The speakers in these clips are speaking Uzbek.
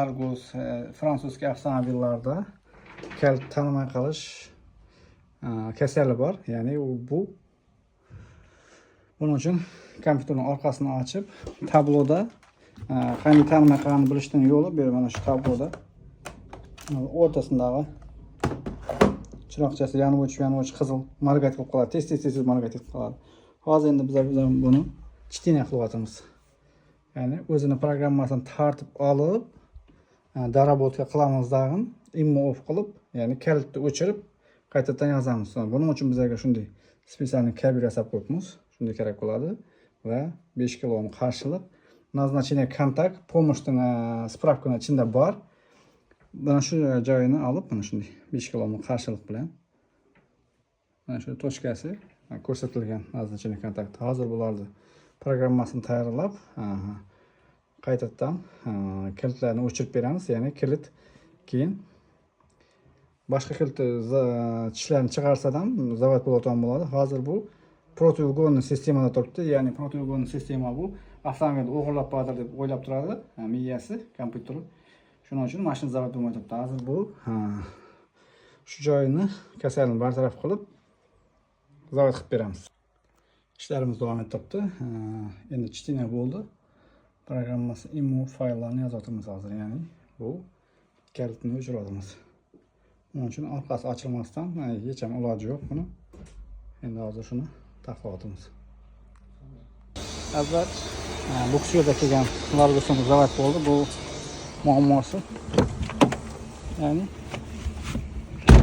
Argus fransuzski avtomobillarda kalit tanimay qolish kasali bor. Ya'ni buning uchun kompyuterning orqasini ochib, tabloda qanday tanimay qolganini bilishning yo'li bu mana shu tabloda o'rtasidagi chiroqchasi yonib o'chib qizil margat qilib qoladi. Tez margat qilib qoladi. Hozir endi biz buni chitina qilyapmiz. Ya'ni o'zini programmasini tartib olib, darabotka qilamizdan immo off qilib, ya'ni kalitni o'chirib, qaytadan yozamiz. Buning uchun bizga shunday spesialniy kabel yasab qo'yibmiz. Shunday kerak bo'ladi va 5 kiloni qarshilik, назначение kontakt, pomoshning spravkani ichida bor. Mana shu joyini olib, mana shunday 5 kiloni qarshilik bilan mana shu tochkasi ko'rsatilgan назначение kontakt. Hozir bularni programmasini tayyorlab, qaytadan kilitlarni o'chirib beramiz. Ya'ni kilit keyin boshqa kilit tishlarni chiqarsa ham zavod bo'ladigan bo'ladi. Hozir bu protiugonniy sistemada turibdi. Ya'ni protiugonniy sistema bu avtomobilni o'g'irlab qo'yadi deb o'ylab turadi miyasi, kompyuteri. Shuning uchun mashina zavod bo'lmay turibdi. Hozir bu shu joyini kasalni bartaraf qilib zavod qilib beramiz. İşlerimiz devam ettiribdi. Endi chitina bo'ldi. Programmasi immo fayllarni yozatimiz hozir. Ya'ni bu kalitni o'chiramiz. Onun uchun orqasi ochilmasdan hech ham iloji yo'q buni. Endi hozir shuni taqlayapmiz. Avval bu yerda kelgan largusimiz zavod bo'ldi. Bu muammosi. Ya'ni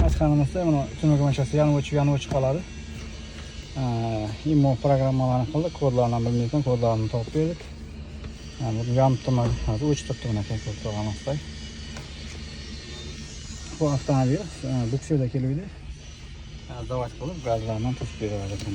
aytganimizda mana tunuka mashasi yonib o'chib qoladi. Immo programmalarni qildik, kodlarni bilmayman, kodlarni topib berdik. Bunu yonibdimi, hozir o'chtiribdi buni ko'rsatilganimizday. Bu avtomobil bu yerda keluvdi. Zavod qilib gazlarni to'sib beradi ekan.